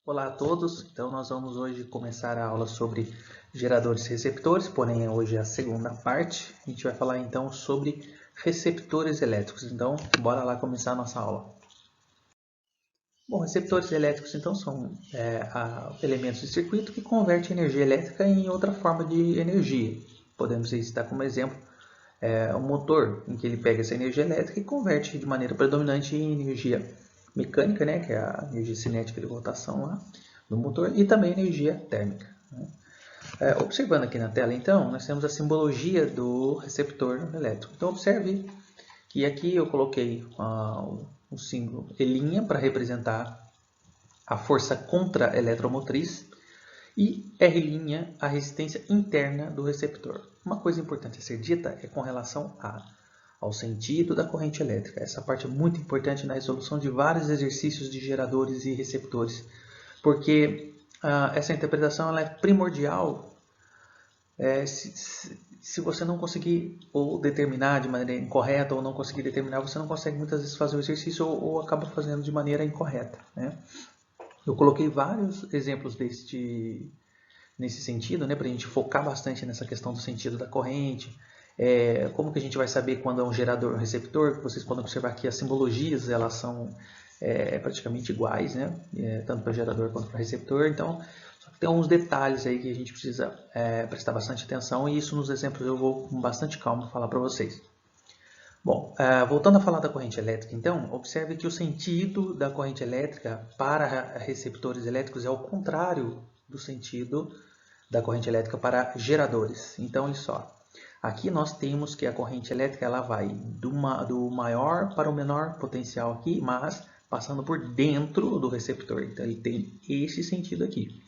Olá a todos, então nós vamos hoje começar a aula sobre geradores e receptores, porém hoje é a segunda parte. A gente vai falar então sobre receptores elétricos, então bora lá começar a nossa aula. Bom, receptores elétricos então são elementos de circuito que convertem energia elétrica em outra forma de energia. Podemos citar como exemplo um motor, em que ele pega essa energia elétrica e converte de maneira predominante em energia mecânica, né, que é a energia cinética de rotação lá do motor, e também energia térmica. Né? Observando aqui na tela, então, nós temos a simbologia do receptor elétrico. Então, observe que aqui eu coloquei um símbolo E' para representar a força contra-eletromotriz e R' a resistência interna do receptor. Uma coisa importante a ser dita é com relação ao sentido da corrente elétrica. Essa parte é muito importante na resolução de vários exercícios de geradores e receptores, porque essa interpretação ela é primordial se você não conseguir ou determinar de maneira incorreta ou não conseguir determinar, você não consegue muitas vezes fazer o exercício ou acaba fazendo de maneira incorreta. Né? Eu coloquei vários exemplos nesse sentido, né, para a gente focar bastante nessa questão do sentido da corrente. Como que a gente vai saber quando é um gerador ou um receptor? Vocês podem observar que as simbologias elas são praticamente iguais, né? Tanto para gerador quanto para receptor. Então, só que tem alguns detalhes aí que a gente precisa prestar bastante atenção, e isso nos exemplos eu vou com bastante calma falar para vocês. Bom, voltando a falar da corrente elétrica, então, observe que o sentido da corrente elétrica para receptores elétricos é o contrário do sentido da corrente elétrica para geradores. Então, olha só, aqui nós temos que a corrente elétrica ela vai do maior para o menor potencial aqui, mas passando por dentro do receptor. Então, ele tem esse sentido aqui.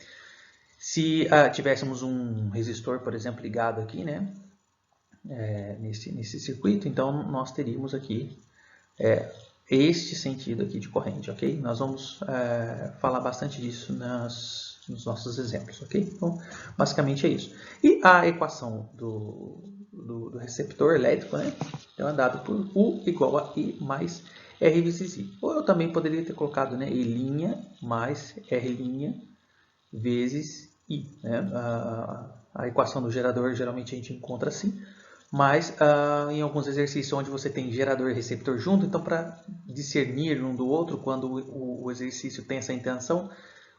Se tivéssemos um resistor, por exemplo, ligado aqui, né, nesse circuito, então nós teríamos aqui este sentido aqui de corrente, ok? Nós vamos falar bastante disso nos nossos exemplos, ok? Então, basicamente é isso. E a equação do receptor elétrico, né? Então, é dado por U igual a I mais R vezes I. Ou eu também poderia ter colocado, né, I' mais R' vezes I. Né? A equação do gerador geralmente a gente encontra assim, mas em alguns exercícios onde você tem gerador e receptor junto, então para discernir um do outro, quando o exercício tem essa intenção,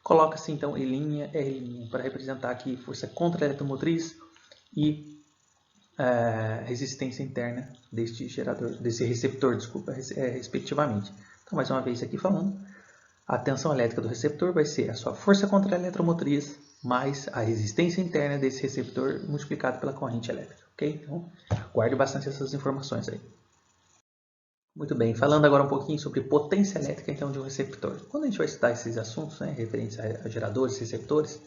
coloca-se então E' R' para representar aqui força contra-eletromotriz e resistência interna deste gerador, desse receptor, desculpa, respectivamente. Então, mais uma vez aqui falando, a tensão elétrica do receptor vai ser a sua força contra-eletromotriz mais a resistência interna desse receptor multiplicado pela corrente elétrica, ok? Então, guarde bastante essas informações aí. Muito bem, falando agora um pouquinho sobre potência elétrica então de um receptor. Quando a gente vai estudar esses assuntos, né, referentes a geradores, receptores,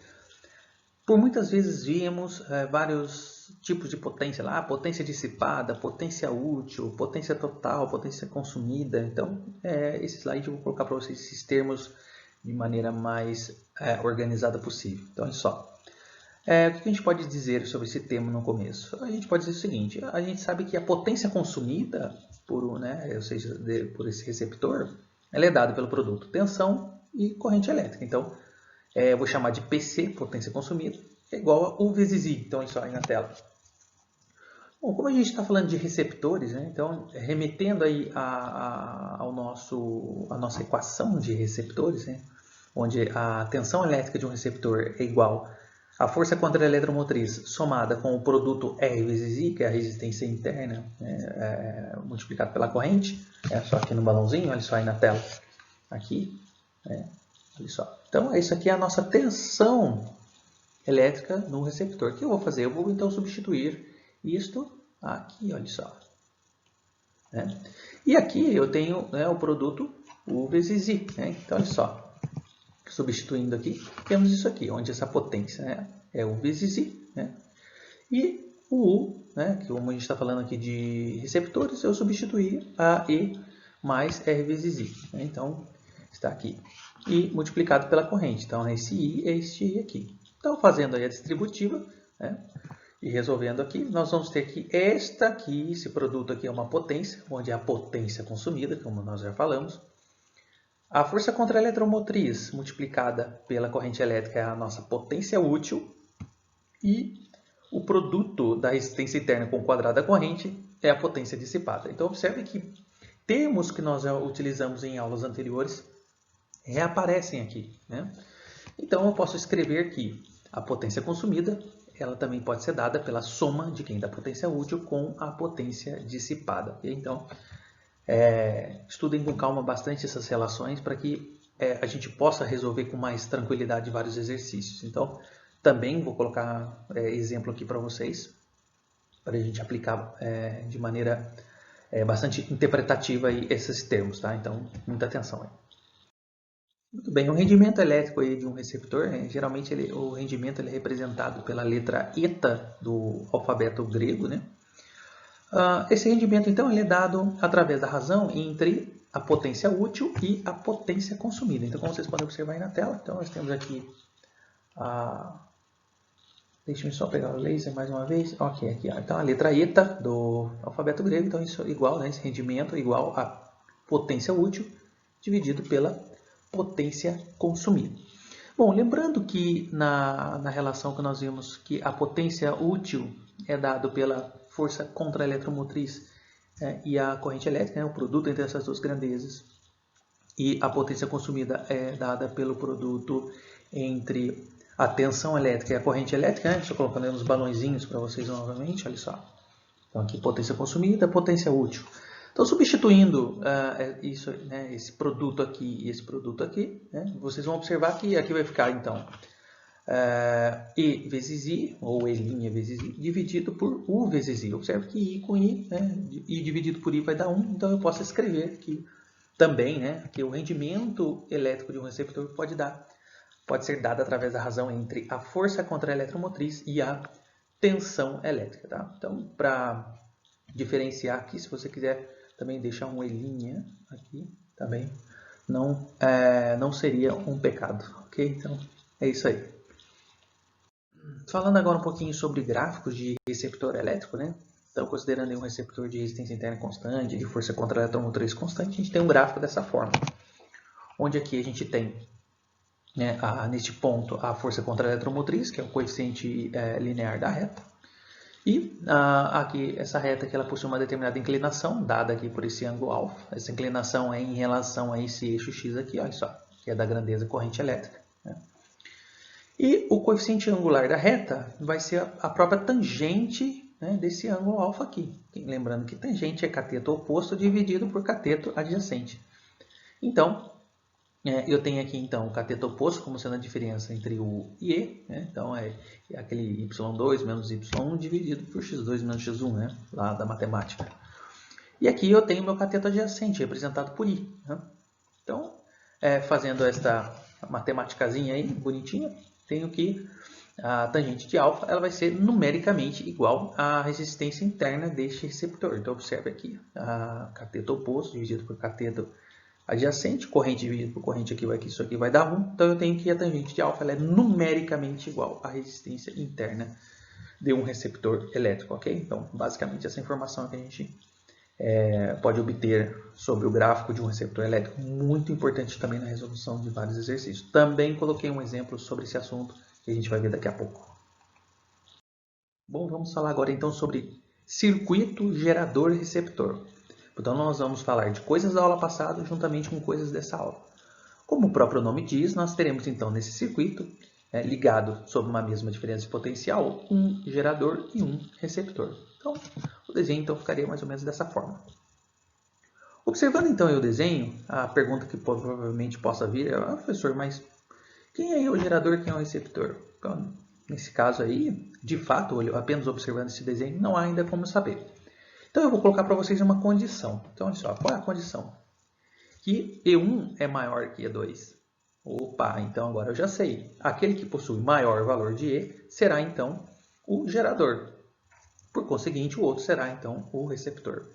por muitas vezes vimos vários tipos de potência lá, potência dissipada, potência útil, potência total, potência consumida. Então, esse slide eu vou colocar para vocês esses termos de maneira mais organizada possível. Então, olha só. O que a gente pode dizer sobre esse tema no começo? A gente pode dizer o seguinte, a gente sabe que a potência consumida por esse receptor, ela é dada pelo produto tensão e corrente elétrica. Então, eu vou chamar de PC, potência consumida, é igual a U vezes I. Então, isso aí na tela. Bom, como a gente está falando de receptores, né, então, remetendo aí à nossa equação de receptores, né, onde a tensão elétrica de um receptor é igual à força contra-eletromotriz somada com o produto R vezes I, que é a resistência interna, multiplicado pela corrente, só aqui no balãozinho, olha só aí na tela, aqui, olha só. Então, isso aqui é a nossa tensão elétrica no receptor. O que eu vou fazer? Eu vou então substituir isto aqui, olha só. E aqui eu tenho o produto U vezes I. Então, olha só. Substituindo aqui, temos isso aqui, onde essa potência é U vezes I. E o U, que como a gente está falando aqui de receptores, eu substituir a E mais R vezes I. Então, está aqui. E multiplicado pela corrente. Então, esse I é este I aqui. Então, fazendo aí a distributiva, e resolvendo aqui, nós vamos ter que esta aqui, esse produto aqui é uma potência, onde é a potência consumida, como nós já falamos, A força contra-eletromotriz multiplicada pela corrente elétrica é a nossa potência útil e o produto da resistência interna com o quadrado da corrente é a potência dissipada. Então, observe que termos que nós já utilizamos em aulas anteriores reaparecem aqui, né? Então, eu posso escrever que a potência consumida ela também pode ser dada pela soma de quem da potência útil com a potência dissipada. Então, estudem com calma bastante essas relações para que a gente possa resolver com mais tranquilidade vários exercícios. Então, também vou colocar exemplo aqui para vocês, para a gente aplicar de maneira bastante interpretativa aí esses termos, tá? Então, muita atenção aí. Muito bem, o rendimento elétrico aí de um receptor, geralmente o rendimento ele é representado pela letra eta do alfabeto grego, né? Esse rendimento, então, ele é dado através da razão entre a potência útil e a potência consumida. Então, como vocês podem observar aí na tela, então nós temos aqui deixa-me só pegar o laser mais uma vez. Ok, aqui. Então, a letra eta do alfabeto grego, então isso é igual, né? Esse rendimento é igual a potência útil dividido pela potência consumida. Bom, lembrando que na relação que nós vimos que a potência útil é dado pela força contra-eletromotriz e a corrente elétrica, né, o produto entre essas duas grandezas, e a potência consumida é dada pelo produto entre a tensão elétrica e a corrente elétrica, né? Estou colocando aí uns balõezinhos para vocês novamente, olha só. Então aqui potência consumida, potência útil. Então substituindo isso, né, esse produto aqui e esse produto aqui, né, vocês vão observar que aqui vai ficar então E vezes I, ou E' vezes I, dividido por U vezes I. Observe que I com I, né, I dividido por I vai dar 1, então eu posso escrever aqui também, né, que o rendimento elétrico de um receptor pode ser dado através da razão entre a força contra-eletromotriz e a tensão elétrica. Tá? Então, para diferenciar aqui, se você quiser também deixar um E' aqui, também não seria um pecado, ok? Então, é isso aí. Falando agora um pouquinho sobre gráficos de receptor elétrico, né? Então, considerando um receptor de resistência interna constante, de força contra-eletromotriz constante, a gente tem um gráfico dessa forma, onde aqui a gente tem, né, neste ponto, a força contra-eletromotriz, que é o coeficiente linear da reta, e aqui essa reta que ela possui uma determinada inclinação, dada aqui por esse ângulo alfa. Essa inclinação é em relação a esse eixo x aqui, olha só, que é da grandeza corrente elétrica, né? E o coeficiente angular da reta vai ser a própria tangente, né, desse ângulo alfa aqui. Lembrando que tangente é cateto oposto dividido por cateto adjacente. Então, eu tenho aqui então o cateto oposto como sendo a diferença entre U e E, né? Então é aquele y2 menos y1 dividido por x2 menos x1, né? Lá da matemática. E aqui eu tenho meu cateto adjacente, representado por I, né? Então, fazendo esta matemáticazinha aí, bonitinha, tenho que a tangente de alfa ela vai ser numericamente igual à resistência interna deste receptor. Então, observe aqui, cateto oposto dividido por cateto adjacente, corrente dividido por corrente aqui, isso aqui vai dar 1. Então, eu tenho que a tangente de alfa ela é numericamente igual à resistência interna de um receptor elétrico, ok? Então, basicamente, essa informação que a gente pode obter sobre o gráfico de um receptor elétrico, muito importante também na resolução de vários exercícios. Também coloquei um exemplo sobre esse assunto que a gente vai ver daqui a pouco. Bom, vamos falar agora então sobre circuito gerador-receptor. Então, nós vamos falar de coisas da aula passada juntamente com coisas dessa aula. Como o próprio nome diz, nós teremos então nesse circuito, ligado sob uma mesma diferença de potencial, um gerador e um receptor. Então, o desenho então ficaria mais ou menos dessa forma. Observando então o desenho, a pergunta que provavelmente possa vir é: professor, mas quem é o gerador e quem é o receptor? Então, nesse caso aí, de fato, apenas observando esse desenho, não há ainda como saber. Então, eu vou colocar para vocês uma condição. Então, olha só, qual é a condição? Que E1 é maior que E2. Opa, então agora eu já sei. Aquele que possui maior valor de E será, então, o gerador. Por conseguinte, o outro será, então, o receptor.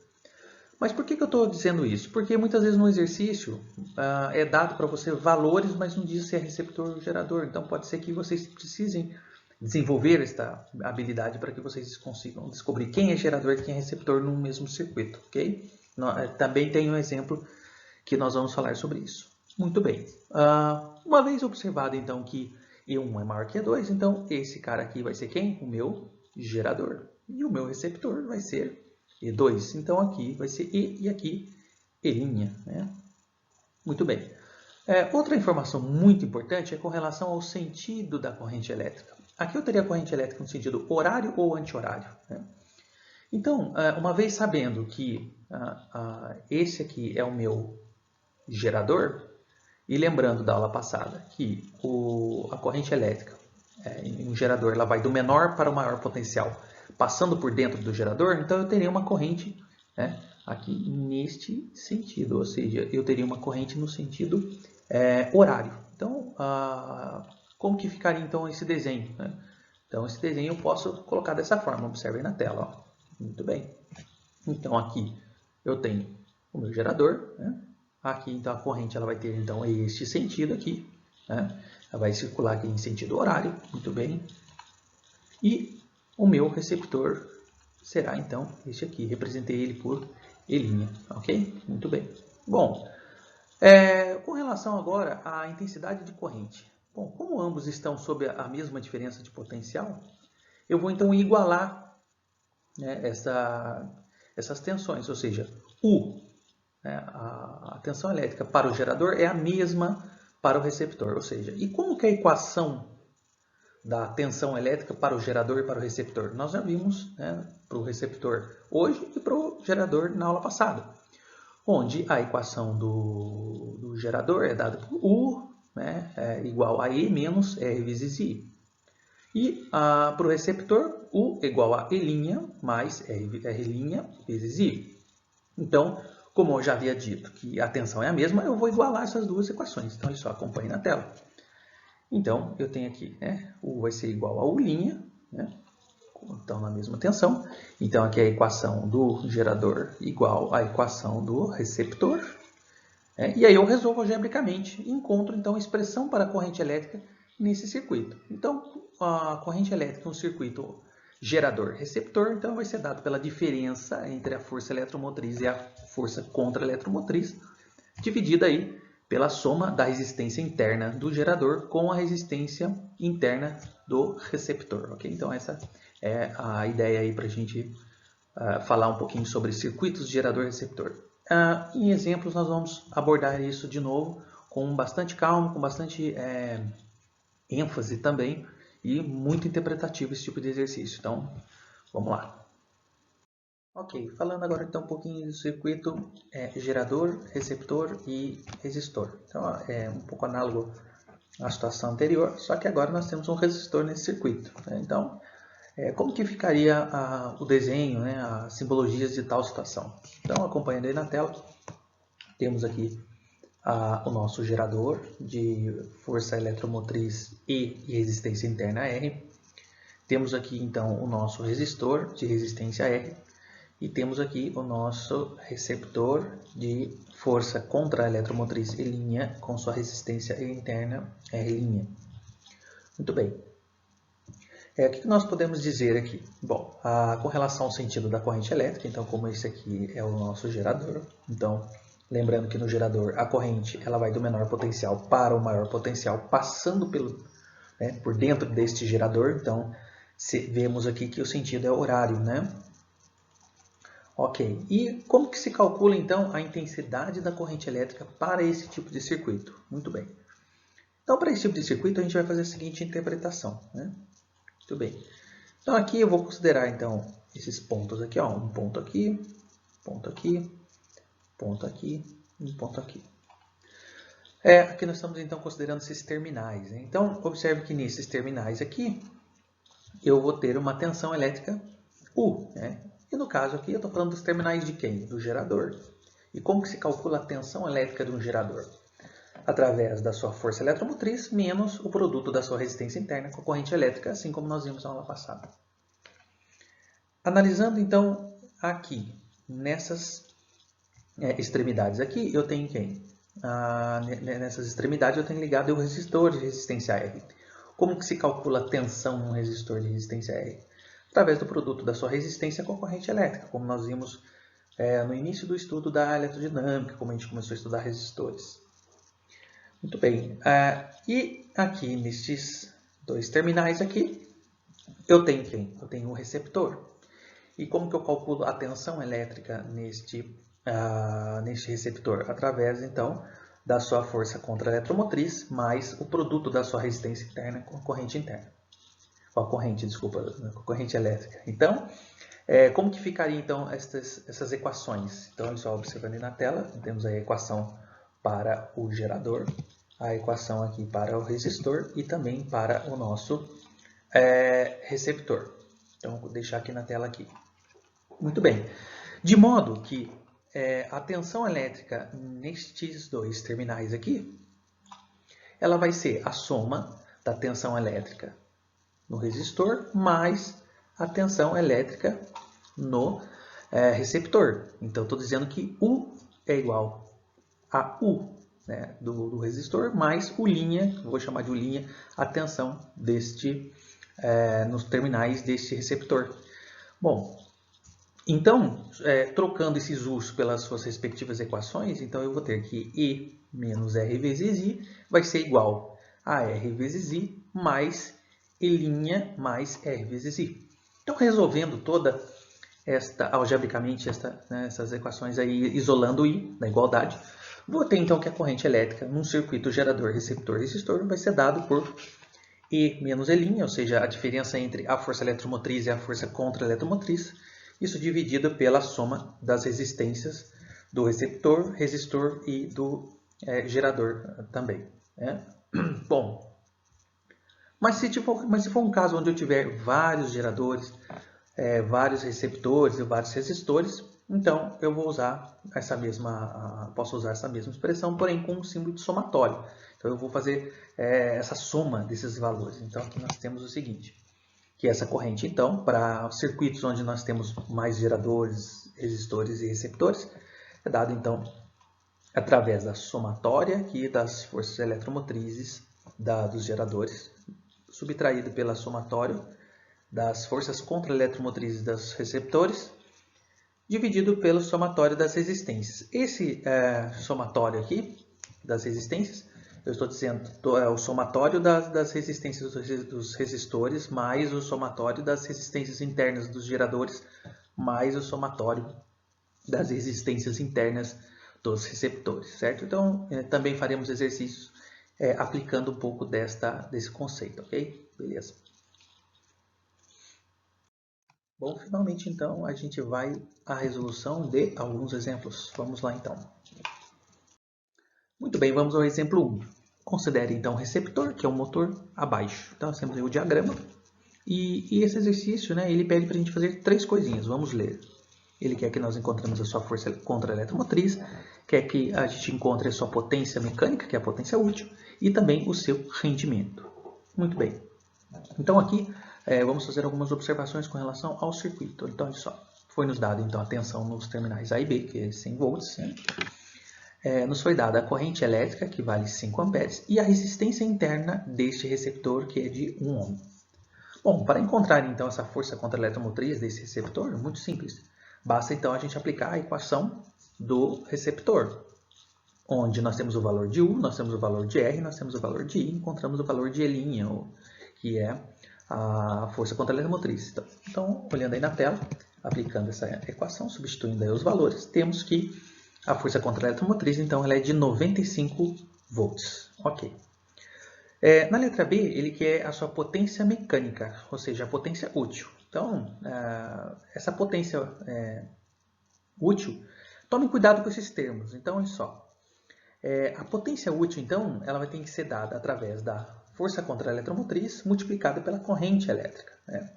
Mas por que eu estou dizendo isso? Porque muitas vezes no exercício é dado para você valores, mas não diz se é receptor ou gerador. Então, pode ser que vocês precisem desenvolver esta habilidade para que vocês consigam descobrir quem é gerador e quem é receptor no mesmo circuito, ok? Também tem um exemplo que nós vamos falar sobre isso. Muito bem. Uma vez observado, então, que E1 é maior que E2, então esse cara aqui vai ser quem? O meu gerador. E o meu receptor vai ser E2. Então aqui vai ser E e aqui E', né? Muito bem. Outra informação muito importante é com relação ao sentido da corrente elétrica. Aqui eu teria a corrente elétrica no sentido horário ou anti-horário, né? Então, uma vez sabendo que esse aqui é o meu gerador, e lembrando da aula passada que a corrente elétrica em um gerador ela vai do menor para o maior potencial, passando por dentro do gerador, então eu teria uma corrente, né, aqui neste sentido, ou seja, eu teria uma corrente no sentido horário. Então, como que ficaria então esse desenho, né? Então, esse desenho eu posso colocar dessa forma, observem na tela. Ó. Muito bem. Então, aqui eu tenho o meu gerador, né? Aqui, então, a corrente ela vai ter então este sentido aqui, né? Ela vai circular aqui em sentido horário, muito bem. E o meu receptor será, então, este aqui. Representei ele por E', ok? Muito bem. Bom, com relação agora à intensidade de corrente. Bom, como ambos estão sob a mesma diferença de potencial, eu vou, então, igualar, né, essas tensões, ou seja, a tensão elétrica para o gerador é a mesma para o receptor. Ou seja, e como que é a equação da tensão elétrica para o gerador e para o receptor? Nós já vimos, né, para o receptor hoje e para o gerador na aula passada, onde a equação do gerador é dada por U, né, igual a E menos R vezes I. E para o receptor, U igual a E' mais R' vezes I. Então, como eu já havia dito que a tensão é a mesma, eu vou igualar essas duas equações. Então, ele só acompanha na tela. Então, eu tenho aqui, né, U vai ser igual a U', né, então na mesma tensão. Então, aqui é a equação do gerador igual à equação do receptor. E aí eu resolvo algebricamente e encontro, então, a expressão para a corrente elétrica nesse circuito. Então, a corrente elétrica no circuito gerador-receptor, então, vai ser dado pela diferença entre a força eletromotriz e a força contra-eletromotriz, dividida aí pela soma da resistência interna do gerador com a resistência interna do receptor. Okay? Então, essa é a ideia aí para a gente falar um pouquinho sobre circuitos de gerador-receptor. Em exemplos, nós vamos abordar isso de novo com bastante calma, com bastante ênfase também e muito interpretativo esse tipo de exercício. Então, vamos lá. Ok, falando agora então um pouquinho do circuito gerador, receptor e resistor. Então, é um pouco análogo à situação anterior, só que agora nós temos um resistor nesse circuito. Né? Então, como que ficaria o desenho, né, as simbologias de tal situação? Então, acompanhando aí na tela, temos aqui o nosso gerador de força eletromotriz E e resistência interna R. Temos aqui, então, o nosso resistor de resistência R. E temos aqui o nosso receptor de força contra a eletromotriz E' com sua resistência interna R'. Muito bem. O que nós podemos dizer aqui? Bom, com relação ao sentido da corrente elétrica, então como esse aqui é o nosso gerador, então lembrando que no gerador a corrente ela vai do menor potencial para o maior potencial, passando por dentro deste gerador, então vemos aqui que o sentido é horário, né? Ok, e como que se calcula então a intensidade da corrente elétrica para esse tipo de circuito? Muito bem. Então, para esse tipo de circuito, a gente vai fazer a seguinte interpretação, né? Muito bem. Então, aqui eu vou considerar então esses pontos aqui, ó, um ponto aqui, ponto aqui, ponto aqui, um ponto aqui. Aqui nós estamos então considerando esses terminais, né? Então, observe que nesses terminais aqui, eu vou ter uma tensão elétrica U, né? E no caso aqui eu estou falando dos terminais de quem? Do gerador. E como que se calcula a tensão elétrica de um gerador? Através da sua força eletromotriz menos o produto da sua resistência interna com a corrente elétrica, assim como nós vimos na aula passada. Analisando então aqui, nessas extremidades aqui, eu tenho quem? Nessas extremidades eu tenho ligado o resistor de resistência R. Como que se calcula a tensão num resistor de resistência R? Através do produto da sua resistência com a corrente elétrica, como nós vimos no início do estudo da eletrodinâmica, como a gente começou a estudar resistores. Muito bem. E aqui nestes dois terminais aqui, eu tenho quem? Eu tenho um receptor. E como que eu calculo a tensão elétrica neste receptor? Através, então, da sua força contra-eletromotriz mais o produto da sua resistência interna com a corrente interna. Com a corrente, desculpa, com a corrente elétrica. Então, como que ficaria, então, essas equações? Então, só observando aí na tela, temos a equação para o gerador, a equação aqui para o resistor e também para o nosso receptor. Então, vou deixar aqui na tela aqui. Muito bem. De modo que a tensão elétrica nestes dois terminais aqui, ela vai ser a soma da tensão elétrica no resistor mais a tensão elétrica no receptor. Então, estou dizendo que U é igual a U, né, do resistor mais U', vou chamar de U', a tensão nos terminais deste receptor. Bom, então, trocando esses U's pelas suas respectivas equações, então eu vou ter que E menos R vezes I vai ser igual a R vezes I mais E' mais R vezes I. Então, resolvendo toda algebricamente, essas equações aí, isolando o I na igualdade, vou ter então que a corrente elétrica num circuito gerador, receptor, resistor vai ser dado por E menos E', ou seja, a diferença entre a força eletromotriz e a força contra-eletromotriz, isso dividido pela soma das resistências do receptor, resistor e do gerador também. Né? Bom, mas se for um caso onde eu tiver vários geradores, vários receptores e vários resistores, então eu vou usar posso usar essa mesma expressão, porém com um símbolo de somatório. Então eu vou fazer essa soma desses valores. Então aqui nós temos o seguinte, que essa corrente então, para circuitos onde nós temos mais geradores, resistores e receptores, é dado então através da somatória aqui das forças eletromotrizes dos geradores, subtraído pela somatória das forças contra-eletromotrizes dos receptores, dividido pelo somatório das resistências. Esse somatório aqui das resistências, eu estou dizendo, é o somatório das resistências dos resistores, mais o somatório das resistências internas dos geradores, mais o somatório das resistências internas dos receptores, certo? Então, também faremos exercícios aplicando um pouco desse conceito, ok? Beleza. Bom, finalmente, então, a gente vai à resolução de alguns exemplos. Vamos lá, então. Muito bem, vamos ao exemplo 1. Considere, então, o receptor, que é o motor, abaixo. Então, nós temos aí o diagrama. E esse exercício, né, ele pede para a gente fazer 3 coisinhas. Vamos ler. Ele quer que nós encontremos a sua força contra-eletromotriz, quer que a gente encontre a sua potência mecânica, que é a potência útil, e também o seu rendimento. Muito bem. Então, aqui, vamos fazer algumas observações com relação ao circuito. Então, olha só. Foi nos dado, então, a tensão nos terminais A e B, que é 100 volts, né? Nos foi dada a corrente elétrica, que vale 5 amperes, e a resistência interna deste receptor, que é de 1 ohm. Bom, para encontrar então essa força contra-eletromotriz desse receptor, muito simples. Basta então a gente aplicar a equação do receptor, onde nós temos o valor de U, nós temos o valor de R, nós temos o valor de I, encontramos o valor de E', que é a força contra-eletromotriz. Então, olhando aí na tela, aplicando essa equação, substituindo aí os valores, temos que a força contra-eletromotriz, então, ela é de 95 volts. Ok. Na letra B, ele quer a sua potência mecânica, ou seja, a potência útil. Então, essa potência útil, tome cuidado com esses termos. Então, olha só. A potência útil, então, ela vai ter que ser dada através da força contra-eletromotriz multiplicada pela corrente elétrica. Né?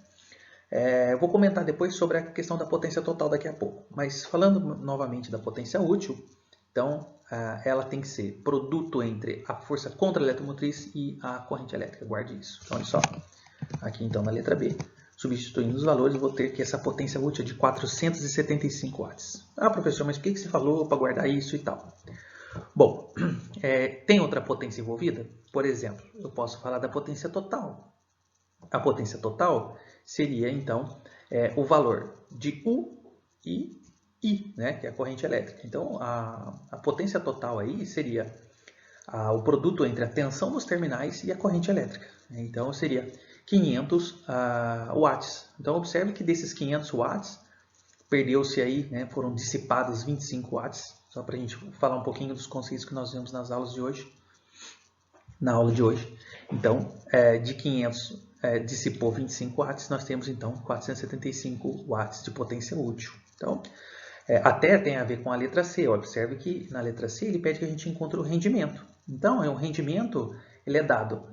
Eu vou comentar depois sobre a questão da potência total daqui a pouco. Mas falando novamente da potência útil, então ela tem que ser produto entre a força contra-eletromotriz e a corrente elétrica. Guarde isso. Então, olha só. Aqui então na letra B, substituindo os valores, eu vou ter que essa potência útil é de 475 watts. Ah, professor, mas por que você falou para guardar isso e tal? Bom, tem outra potência envolvida? Por exemplo, eu posso falar da potência total. A potência total seria, então, o valor de U e I, né, que é a corrente elétrica. Então, a potência total aí seria o produto entre a tensão dos terminais e a corrente elétrica. Então, seria 500 watts. Então, observe que desses 500 watts, perdeu-se aí, né, foram dissipados 25 watts. Só para a gente falar um pouquinho dos conceitos que nós vimos nas aulas de hoje. Na aula de hoje. Então, de 500 dissipou 25 watts, nós temos então 475 watts de potência útil. Então, até tem a ver com a letra C. Observe que na letra C ele pede que a gente encontre o rendimento. Então, o rendimento ele é dado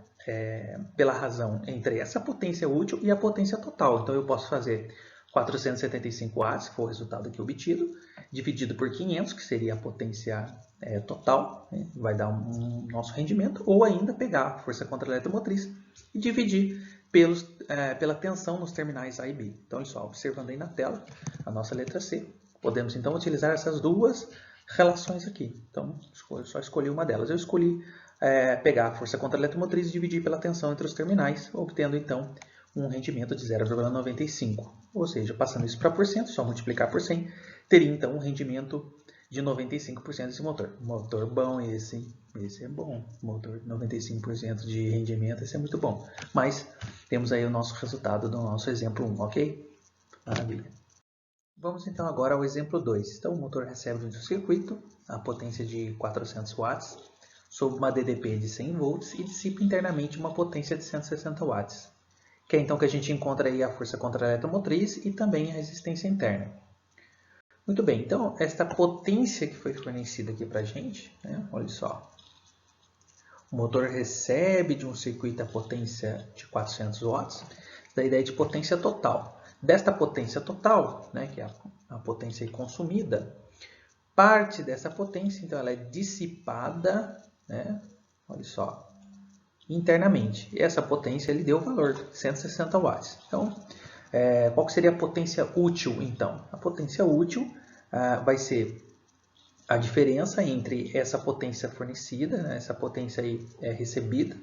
pela razão entre essa potência útil e a potência total. Então, eu posso fazer 475 watts, que foi o resultado aqui obtido, dividido por 500, que seria a potência total, né? Vai dar um nosso rendimento, ou ainda pegar a força contra a eletromotriz e dividir pela tensão nos terminais A e B. Então, olha só, observando aí na tela a nossa letra C, podemos então utilizar essas duas relações aqui. Então, eu só escolhi uma delas. Eu escolhi pegar a força contra a eletromotriz e dividir pela tensão entre os terminais, obtendo então um rendimento de 0,95. Ou seja, passando isso para porcento, só multiplicar por 100, teria então um rendimento de 95% desse motor. Motor bom esse é bom. Motor 95% de rendimento, esse é muito bom. Mas temos aí o nosso resultado do nosso exemplo 1, ok? Maravilha. Vamos então agora ao exemplo 2. Então o motor recebe de um circuito a potência de 400 watts sob uma DDP de 100 volts e dissipa internamente uma potência de 160 watts. Que é então que a gente encontra aí a força contra a eletromotriz e também a resistência interna. Muito bem, então esta potência que foi fornecida aqui para a gente, né, olha só. O motor recebe de um circuito a potência de 400 watts, da ideia de potência total. Desta potência total, né, que é a potência consumida, parte dessa potência, então ela é dissipada, né, olha só, internamente. E essa potência ele deu o valor, 160 watts. Então, qual que seria a potência útil, então? A potência útil vai ser a diferença entre essa potência fornecida, né, essa potência aí recebida,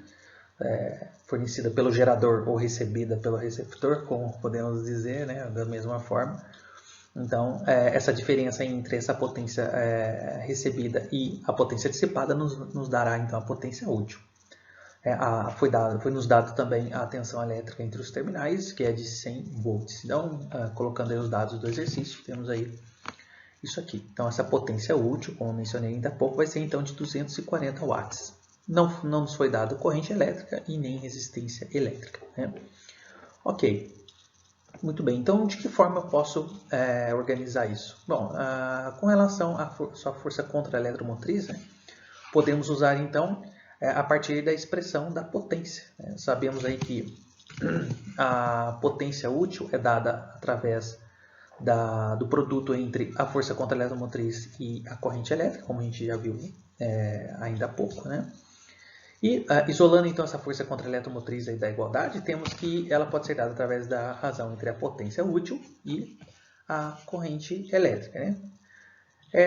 fornecida pelo gerador ou recebida pelo receptor, como podemos dizer, né, da mesma forma. Então, essa diferença entre essa potência recebida e a potência dissipada nos dará então a potência útil. Foi nos dado também a tensão elétrica entre os terminais, que é de 100 volts. Então, colocando aí os dados do exercício, temos aí isso aqui. Então, essa potência útil, como eu mencionei ainda há pouco, vai ser então de 240 watts. Não nos foi dado corrente elétrica e nem resistência elétrica, né? Ok. Muito bem. Então, de que forma eu posso organizar isso? Bom, com relação à sua força contra a eletromotriz, né, podemos usar então a partir da expressão da potência. Sabemos aí que a potência útil é dada através do produto entre a força contra a eletromotriz e a corrente elétrica, como a gente já viu ainda há pouco, né? E isolando então essa força contra a eletromotriz aí da igualdade, temos que ela pode ser dada através da razão entre a potência útil e a corrente elétrica, né?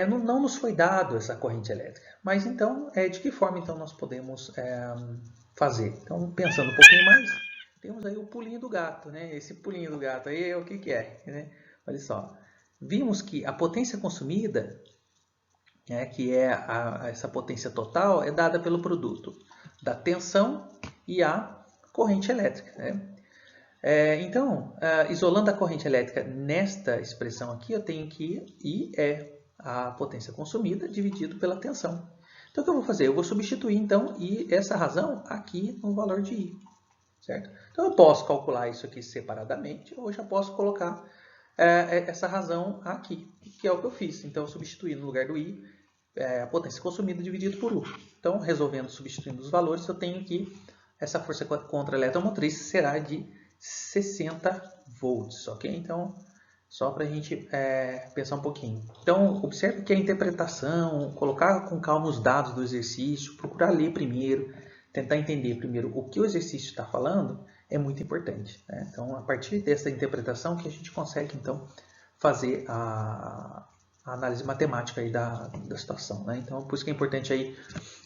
Não nos foi dado essa corrente elétrica, mas então, de que forma então nós podemos fazer? Então, pensando um pouquinho mais, temos aí o pulinho do gato, né? Esse pulinho do gato aí o que é, né? Olha só, vimos que a potência consumida, que é essa potência total, é dada pelo produto da tensão e a corrente elétrica, né? Então, isolando a corrente elétrica nesta expressão aqui, eu tenho que I é a potência consumida dividido pela tensão. Então, o que eu vou fazer? Eu vou substituir, então, essa razão aqui no valor de I, certo? Então, eu posso calcular isso aqui separadamente, ou já posso colocar essa razão aqui, que é o que eu fiz. Então, eu substituí no lugar do I a potência consumida dividido por U. Então, resolvendo, substituindo os valores, eu tenho que essa força contra a eletromotriz será de 60 volts, ok? Então, só para a gente pensar um pouquinho. Então, observe que a interpretação, colocar com calma os dados do exercício, procurar ler primeiro, tentar entender primeiro o que o exercício está falando, é muito importante, né? Então, a partir dessa interpretação que a gente consegue, então, fazer a análise matemática aí da situação, né? Então, por isso que é importante aí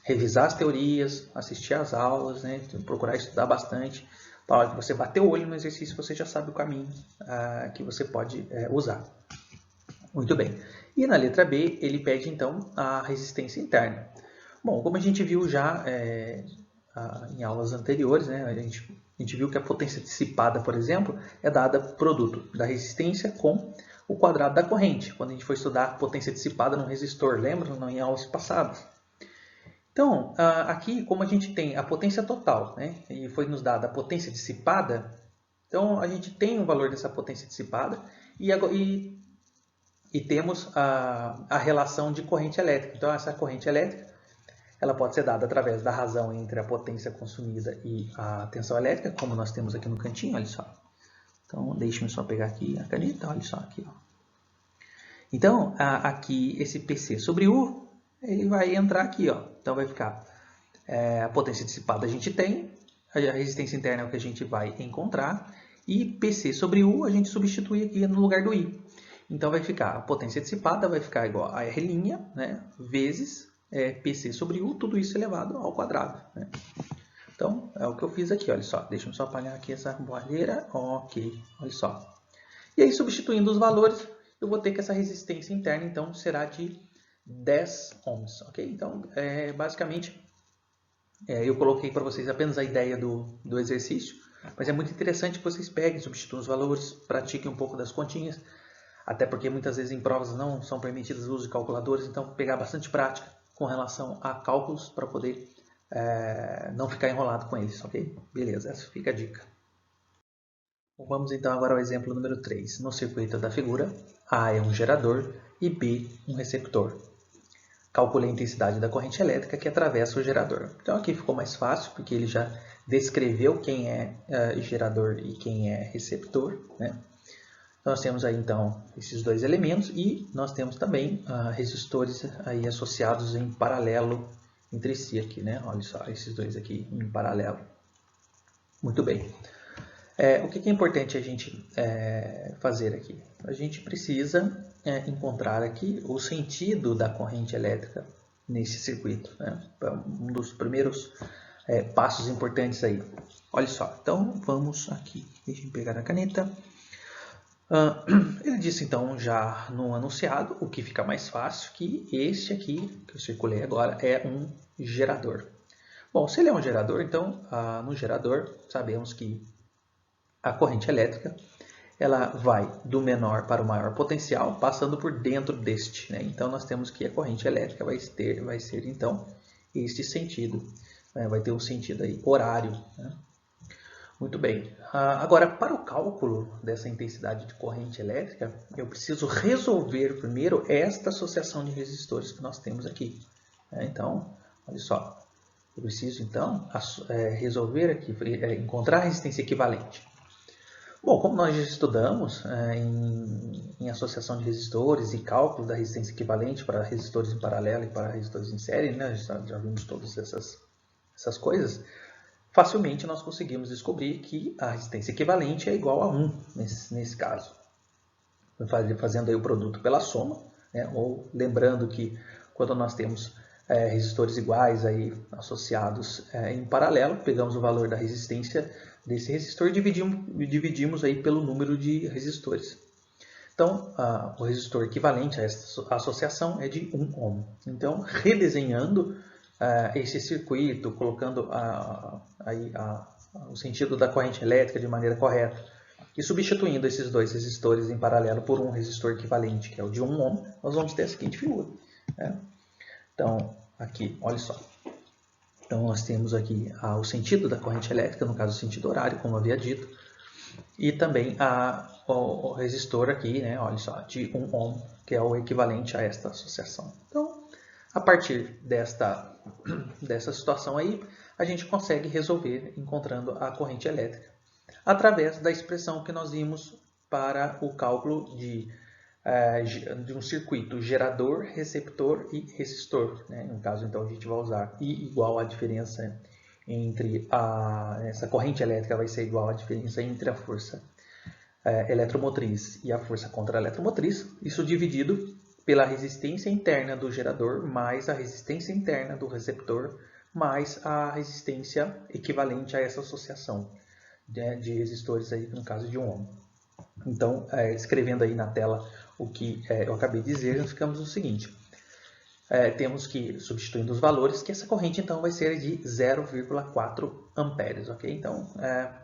revisar as teorias, assistir às aulas, né? Procurar estudar bastante. Na hora que você bater o olho no exercício, você já sabe o caminho que você pode usar. Muito bem. E na letra B, ele pede então a resistência interna. Bom, como a gente viu já em aulas anteriores, né, a gente viu que a potência dissipada, por exemplo, é dada produto da resistência com o quadrado da corrente, quando a gente foi estudar a potência dissipada num resistor, lembra? Não, em aulas passadas. Então, aqui, como a gente tem a potência total, né, e foi nos dada a potência dissipada, então a gente tem o valor dessa potência dissipada e temos a relação de corrente elétrica. Então, essa corrente elétrica ela pode ser dada através da razão entre a potência consumida e a tensão elétrica, como nós temos aqui no cantinho, olha só. Então, deixe-me só pegar aqui a caneta, olha só aqui. Ó. Então, aqui esse PC sobre U, ele vai entrar aqui. Ó. Então, vai ficar a potência dissipada a gente tem, a resistência interna é o que a gente vai encontrar, e PC sobre U a gente substitui aqui no lugar do I. Então, vai ficar a potência dissipada, vai ficar igual a R', né, vezes PC sobre U, tudo isso elevado ao quadrado. Né? Então, é o que eu fiz aqui, olha só. Deixa eu só apagar aqui essa barreira. Ok, olha só. E aí, substituindo os valores, eu vou ter que essa resistência interna, então, será de 10 ohms, ok? Então, basicamente, eu coloquei para vocês apenas a ideia do exercício, mas é muito interessante que vocês peguem, substituam os valores, pratiquem um pouco das continhas, até porque muitas vezes em provas não são permitidas o uso de calculadores, então pegar bastante prática com relação a cálculos para poder não ficar enrolado com eles, ok? Beleza, essa fica a dica. Vamos então agora ao exemplo número 3. No circuito da figura, A é um gerador e B um receptor. Calcule a intensidade da corrente elétrica que atravessa o gerador. Então aqui ficou mais fácil, porque ele já descreveu quem é gerador e quem é receptor, né? Nós temos aí então esses dois elementos e nós temos também resistores aí associados em paralelo entre si aqui, né? Olha só, esses dois aqui em paralelo. Muito bem. O que é importante a gente fazer aqui? A gente precisa encontrar aqui o sentido da corrente elétrica nesse circuito, né? Um dos primeiros passos importantes aí. Olha só, então vamos aqui, deixa eu pegar a caneta. Ele disse então já no anunciado, o que fica mais fácil, que este aqui, que eu circulei agora, é um gerador. Bom, se ele é um gerador, então no gerador sabemos que a corrente elétrica ela vai do menor para o maior potencial, passando por dentro deste. Né? Então nós temos que a corrente elétrica vai ser então este sentido, né? Vai ter um sentido aí horário. Né? Muito bem. Agora, para o cálculo dessa intensidade de corrente elétrica, eu preciso resolver primeiro esta associação de resistores que nós temos aqui. Então, olha só, eu preciso então resolver aqui, encontrar a resistência equivalente. Bom, como nós já estudamos em associação de resistores e cálculo da resistência equivalente para resistores em paralelo e para resistores em série, né? Já vimos todas essas coisas. Facilmente nós conseguimos descobrir que a resistência equivalente é igual a 1 nesse caso. Fazendo aí o produto pela soma, né? Ou lembrando que quando nós temos resistores iguais aí associados em paralelo, pegamos o valor da resistência desse resistor e dividimos aí pelo número de resistores. Então, o resistor equivalente a essa associação é de 1 ohm. Então, redesenhando esse circuito, colocando o sentido da corrente elétrica de maneira correta e substituindo esses dois resistores em paralelo por um resistor equivalente, que é o de 1 ohm, nós vamos ter a seguinte figura. Né? Então, aqui, olha só. Então, nós temos aqui o sentido da corrente elétrica, no caso o sentido horário, como havia dito, e também o resistor aqui, né, olha só, de 1 ohm, que é o equivalente a esta associação. Então, a partir dessa situação aí, a gente consegue resolver encontrando a corrente elétrica através da expressão que nós vimos para o cálculo de um circuito gerador, receptor e resistor. Né? No caso, então, a gente vai usar I igual à diferença entre essa corrente elétrica vai ser igual à diferença entre a força eletromotriz e a força contra-eletromotriz, isso dividido pela resistência interna do gerador mais a resistência interna do receptor mais a resistência equivalente a essa associação de resistores aí, no caso de 1 ohm. Então, escrevendo aí na tela o que eu acabei de dizer, nós ficamos no seguinte. temos que, substituindo os valores, que essa corrente então vai ser de 0,4 amperes, ok? Então,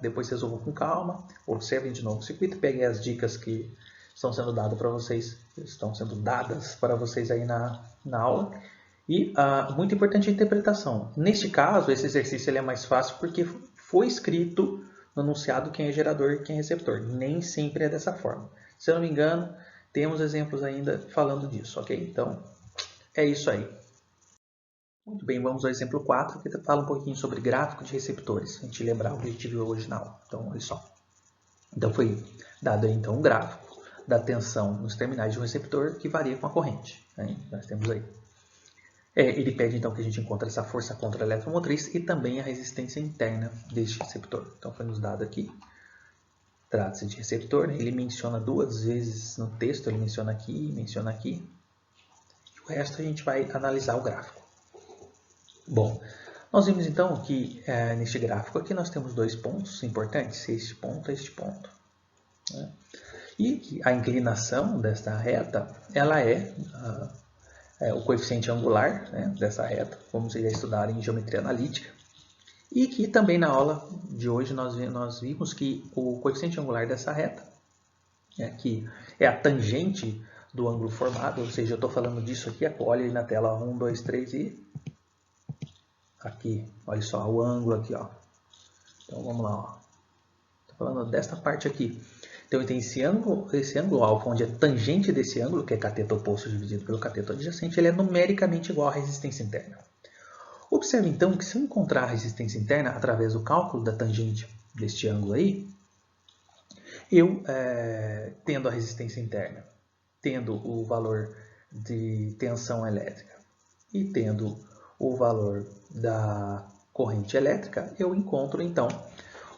depois resolvam com calma, observem de novo o circuito, peguem as dicas que estão sendo dadas para vocês aí na aula. E muito importante a interpretação. Neste caso, esse exercício ele é mais fácil porque foi escrito no enunciado quem é gerador e quem é receptor. Nem sempre é dessa forma. Se eu não me engano, temos exemplos ainda falando disso, ok? Então, é isso aí. Muito bem, vamos ao exemplo 4, que fala um pouquinho sobre gráfico de receptores. A gente lembrar o que a gente viu hoje na aula. Então, olha só. Então, foi dado aí, então, um gráfico da tensão nos terminais de um receptor que varia com a corrente. Né? Nós temos aí. Ele pede, então, que a gente encontre essa força contra a eletromotriz e também a resistência interna deste receptor. Então, foi nos dado aqui. Trata-se de receptor. Ele menciona 2 vezes no texto. Ele menciona aqui e menciona aqui. O resto a gente vai analisar o gráfico. Bom, nós vimos então que neste gráfico aqui nós temos 2 pontos importantes, este ponto e este ponto. Né? E a inclinação desta reta, ela é o coeficiente angular, né, dessa reta, como vocês já estudaram em geometria analítica. E que também na aula de hoje nós vimos que o coeficiente angular dessa reta, que é a tangente do ângulo formado, ou seja, eu estou falando disso aqui, olha aí na tela 1, 2, 3 e aqui, olha só o ângulo aqui, ó. Então vamos lá, estou falando desta parte aqui. Então tem esse ângulo alfa, onde é tangente desse ângulo, que é cateto oposto dividido pelo cateto adjacente, ele é numericamente igual à resistência interna. Observe então que se eu encontrar a resistência interna através do cálculo da tangente deste ângulo aí, eu, tendo a resistência interna, tendo o valor de tensão elétrica e tendo o valor da corrente elétrica, eu encontro então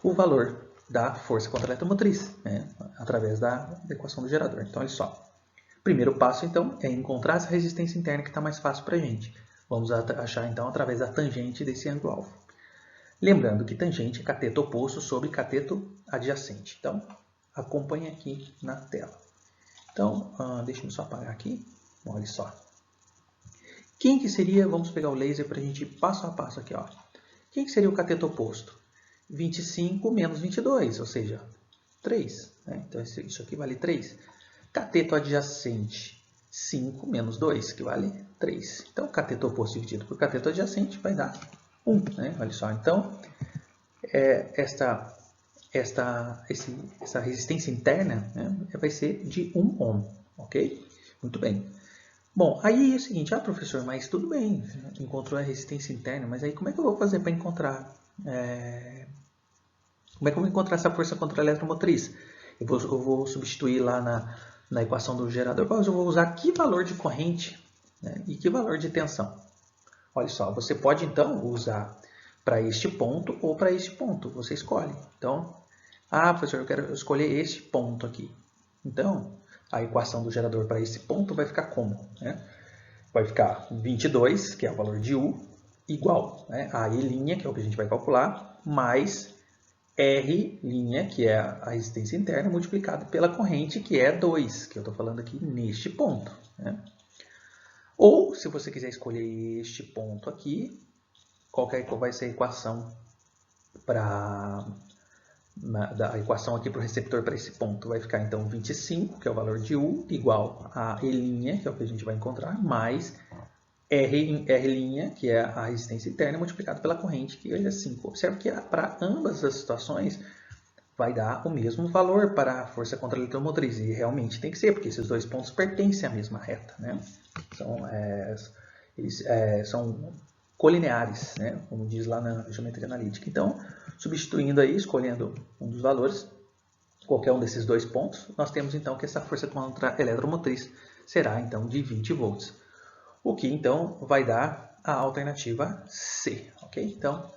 o valor da força contra a eletromotriz, né, através da equação do gerador. Então, olha só. Primeiro passo, então, é encontrar essa resistência interna que está mais fácil para a gente. Vamos achar, então, através da tangente desse ângulo alfa. Lembrando que tangente é cateto oposto sobre cateto adjacente. Então, acompanhe aqui na tela. Então, deixa eu só apagar aqui. Olha só. Quem que seria, vamos pegar o laser para a gente ir passo a passo aqui, ó. Quem que seria o cateto oposto? 25 menos 22, ou seja, 3. Né? Então, isso aqui vale 3. Cateto adjacente, 5 menos 2, que vale 3. Então, cateto oposto dividido por cateto adjacente vai dar 1. Né? Olha só, então, essa resistência interna, né, vai ser de 1 ohm, ok? Muito bem. Bom, aí é o seguinte, professor, mas tudo bem, encontrou a resistência interna, mas aí como é que eu vou fazer para encontrar... Como é que eu vou encontrar essa força contra a eletromotriz? Eu vou substituir lá na equação do gerador, mas eu vou usar que valor de corrente, né, e que valor de tensão. Olha só, você pode então usar para este ponto ou para este ponto, você escolhe. Então, professor, eu quero escolher este ponto aqui. Então, a equação do gerador para esse ponto vai ficar como? Né? Vai ficar 22, que é o valor de U, igual, né, a I', que é o que a gente vai calcular, mais R', que é a resistência interna, multiplicado pela corrente, que é 2, que eu estou falando aqui neste ponto. Né? Ou, se você quiser escolher este ponto aqui, qual vai ser a equação a equação aqui para o receptor para esse ponto? Vai ficar, então, 25, que é o valor de U, igual a E', que é o que a gente vai encontrar, mais R', que é a resistência interna, multiplicado pela corrente, que é 5. Observe que para ambas as situações vai dar o mesmo valor para a força contra a eletromotriz. E realmente tem que ser, porque esses dois pontos pertencem à mesma reta. Né? Eles são colineares, né? Como diz lá na geometria analítica. Então, substituindo aí, escolhendo um dos valores, qualquer um desses dois pontos, nós temos então que essa força contra a eletromotriz será então de 20 volts. O que então vai dar a alternativa C, ok? Então,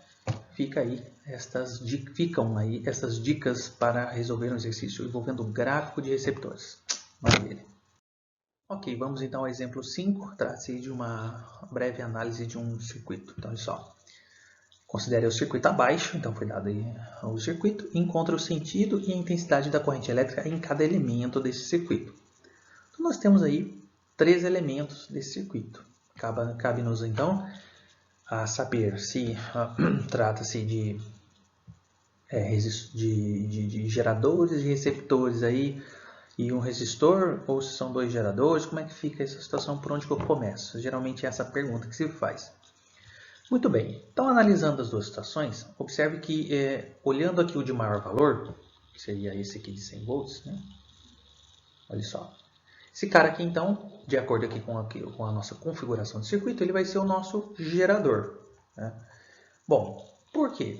ficam aí essas dicas para resolver um exercício envolvendo um gráfico de receptores. Maravilha. Ok, vamos então ao exemplo 5. Trata-se de uma breve análise de um circuito. Então, olha só. Considere o circuito abaixo, então foi dado aí o circuito, e encontre o sentido e a intensidade da corrente elétrica em cada elemento desse circuito. Então, nós temos aí 3 elementos desse circuito. Cabe-nos então a saber se trata-se de geradores e receptores aí, e um resistor, ou se são dois geradores, como é que fica essa situação, por onde que eu começo? Geralmente é essa pergunta que se faz. Muito bem, então analisando as duas situações, observe que olhando aqui o de maior valor, que seria esse aqui de 100 volts, né? Olha só, esse cara aqui então, de acordo aqui com a nossa configuração de circuito, ele vai ser o nosso gerador, né? Bom, por quê?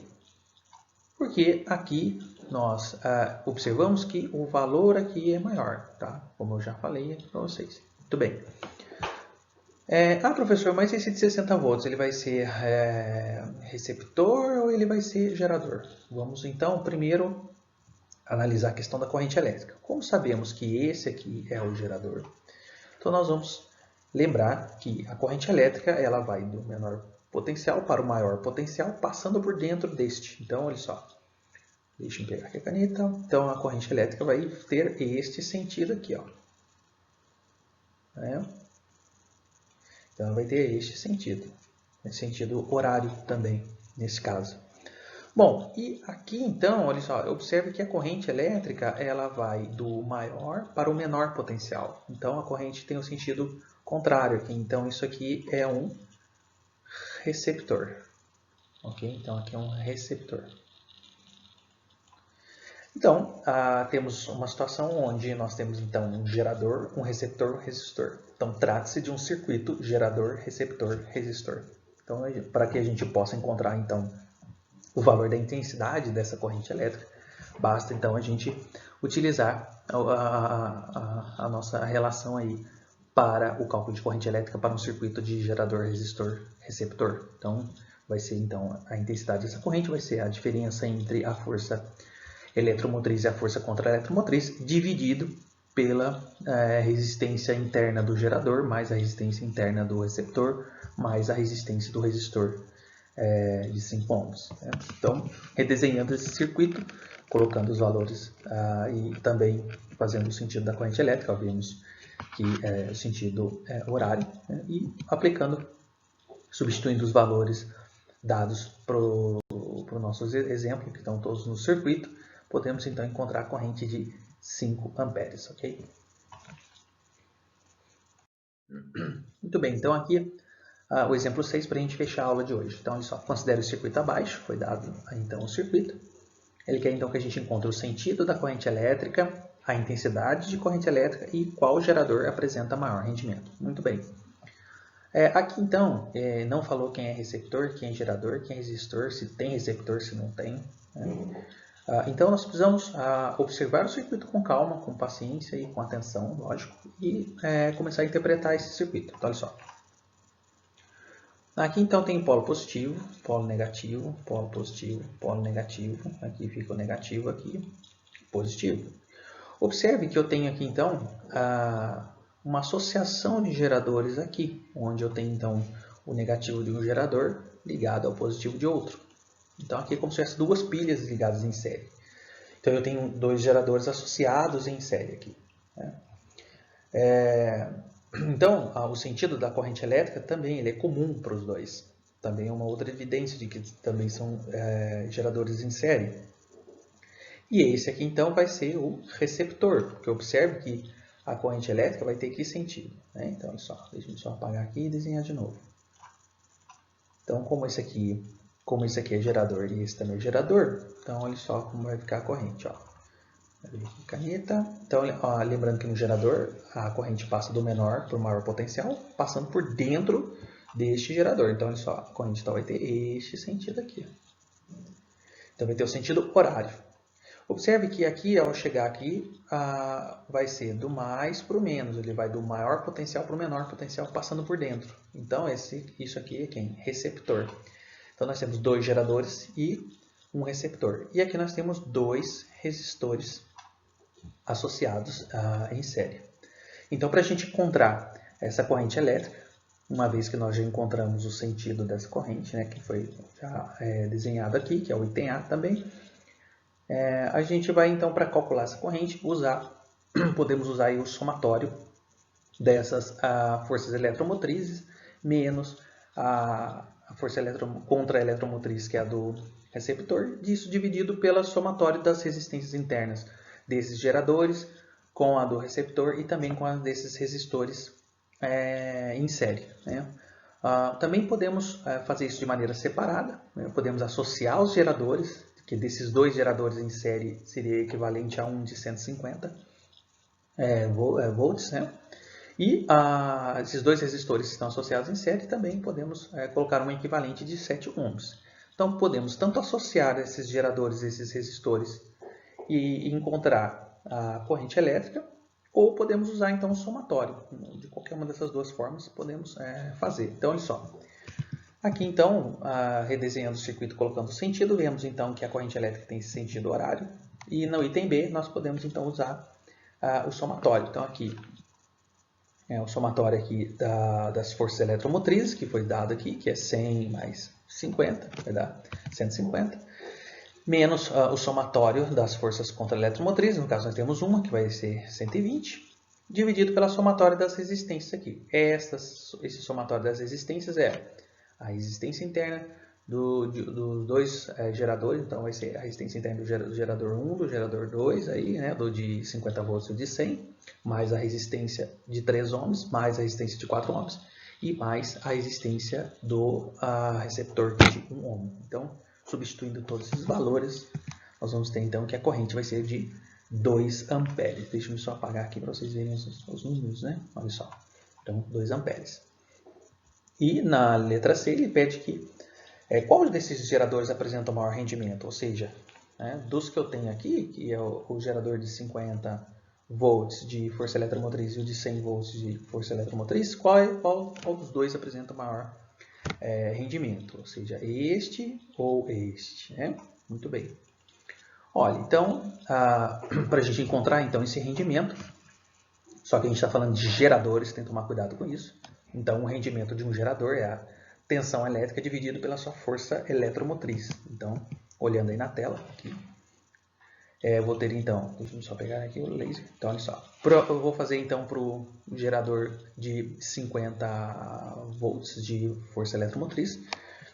Porque aqui nós observamos que o valor aqui é maior, tá? Como eu já falei aqui para vocês. Muito bem. Professor, mas esse de 60 volts, ele vai ser receptor ou ele vai ser gerador? Vamos então primeiro analisar a questão da corrente elétrica. Como sabemos que esse aqui é o gerador, então nós vamos lembrar que a corrente elétrica ela vai do menor potencial para o maior potencial, passando por dentro deste. Então, olha só. Deixa eu pegar aqui a caneta. Então, a corrente elétrica vai ter este sentido aqui, ó. Então, ela vai ter este sentido horário também, nesse caso. Bom, e aqui então, olha só, observe que a corrente elétrica ela vai do maior para o menor potencial. Então, a corrente tem o sentido contrário aqui. Então, isso aqui é um receptor. Ok? Então, aqui é um receptor. Então, temos uma situação onde nós temos então um gerador, um receptor, um resistor. Então, trata-se de um circuito gerador, receptor, resistor. Então, para que a gente possa encontrar então o valor da intensidade dessa corrente elétrica, basta então a gente utilizar a nossa relação aí para o cálculo de corrente elétrica para um circuito de gerador, resistor, receptor. Então, vai ser então a intensidade dessa corrente vai ser a diferença entre a força eletromotriz e a força contra-eletromotriz, dividido pela resistência interna do gerador, mais a resistência interna do receptor, mais a resistência do resistor de 5 ohms. Né? Então, redesenhando esse circuito, colocando os valores e também fazendo o sentido da corrente elétrica, vimos que o sentido horário, né? E aplicando, substituindo os valores dados para o nosso exemplo, que estão todos no circuito, podemos então encontrar a corrente de 5 amperes, ok? Muito bem, então aqui o exemplo 6 para a gente fechar a aula de hoje. Então, ele só considera o circuito abaixo, foi dado então o circuito. Ele quer então que a gente encontre o sentido da corrente elétrica, a intensidade de corrente elétrica e qual gerador apresenta maior rendimento. Muito bem. Aqui então, não falou quem é receptor, quem é gerador, quem é resistor, se tem receptor, se não tem. Né? Então, nós precisamos observar o circuito com calma, com paciência e com atenção, lógico, e começar a interpretar esse circuito. Então, olha só. Aqui, então, tem polo positivo, polo negativo, polo positivo, polo negativo. Aqui fica o negativo, aqui positivo. Observe que eu tenho aqui, então, uma associação de geradores aqui, onde eu tenho, então, o negativo de um gerador ligado ao positivo de outro. Então, aqui é como se tivesse duas pilhas ligadas em série. Então, eu tenho dois geradores associados em série aqui. Né? Então, o sentido da corrente elétrica também ele é comum para os dois. Também é uma outra evidência de que também são geradores em série. E esse aqui, então, vai ser o receptor, porque observe que a corrente elétrica vai ter que sentido. Né? Então, olha só, deixa eu só apagar aqui e desenhar de novo. Então, como esse aqui é gerador e esse também é gerador, então olha só como vai ficar a corrente. Ó. Caneta. Então, lembrando que no gerador a corrente passa do menor para o maior potencial, passando por dentro deste gerador. Então, olha só, a corrente então, vai ter este sentido aqui. Então, vai ter o sentido horário. Observe que aqui, ao chegar aqui, vai ser do mais para o menos. Ele vai do maior potencial para o menor potencial, passando por dentro. Então, isso aqui é quem? Receptor. Então, nós temos dois geradores e um receptor. E aqui nós temos dois resistores associados em série. Então, para a gente encontrar essa corrente elétrica, uma vez que nós já encontramos o sentido dessa corrente, né, que foi já desenhado aqui, que é o item A também, a gente vai então, para calcular essa corrente, podemos usar aí o somatório dessas forças eletromotrizes menos a força contra-eletromotriz, que é a do receptor, disso dividido pelo somatório das resistências internas desses geradores com a do receptor e também com a desses resistores em série, né? Também podemos fazer isso de maneira separada, né? Podemos associar os geradores, que desses dois geradores em série seria equivalente a um de 150 volts, né? E esses dois resistores que estão associados em série também podemos colocar um equivalente de 7 ohms. Então podemos tanto associar esses geradores, esses resistores e encontrar a corrente elétrica, ou podemos usar então o somatório. De qualquer uma dessas duas formas podemos fazer. Então olha só. Aqui então, redesenhando o circuito, colocando o sentido, vemos então que a corrente elétrica tem esse sentido horário. E no item B nós podemos então usar o somatório. Então aqui o somatório aqui das forças eletromotrizes, que foi dado aqui, que é 100 mais 50, vai dar 150, menos o somatório das forças contra-eletromotrizes, no caso nós temos uma, que vai ser 120, dividido pela somatória das resistências aqui. Esse somatório das resistências é a resistência interna dos dois geradores, então vai ser a resistência interna do gerador 1, do gerador 2, aí, né, do de 50 volts e o de 100, mais a resistência de 3 ohms, mais a resistência de 4 ohms, e mais a resistência do receptor de 1 ohm. Então, substituindo todos esses valores, nós vamos ter então que a corrente vai ser de 2 amperes. Deixa eu só apagar aqui para vocês verem os números, né? Olha só. Então, 2 amperes. E na letra C ele pede que qual desses geradores apresenta o maior rendimento? Ou seja, dos que eu tenho aqui, que é o gerador de 50 volts de força eletromotriz e o de 100 volts de força eletromotriz, qual dos dois apresenta o maior rendimento? Ou seja, este ou este, né? Muito bem. Olha, então, para a gente encontrar então esse rendimento, só que a gente está falando de geradores, tem que tomar cuidado com isso. Então, o rendimento de um gerador é a tensão elétrica dividido pela sua força eletromotriz. Então, olhando aí na tela, aqui, eu vou ter então, deixa eu só pegar aqui o laser. Então, olha só, eu vou fazer então para o gerador de 50 volts de força eletromotriz.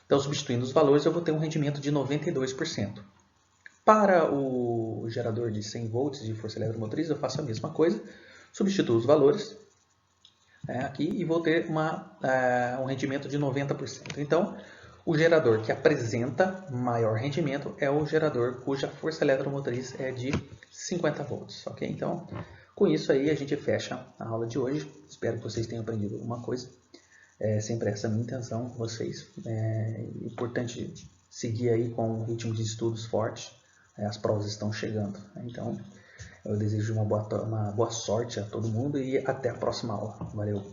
Então, substituindo os valores, eu vou ter um rendimento de 92%. Para o gerador de 100 volts de força eletromotriz, eu faço a mesma coisa, substituo os valores aqui e vou ter um rendimento de 90%. Então, o gerador que apresenta maior rendimento é o gerador cuja força eletromotriz é de 50 volts, ok? Então, com isso aí a gente fecha a aula de hoje. Espero que vocês tenham aprendido alguma coisa. Sempre essa é a minha intenção com vocês. É importante seguir aí com um ritmo de estudos forte. As provas estão chegando. Então, eu desejo uma boa sorte a todo mundo e até a próxima aula. Valeu!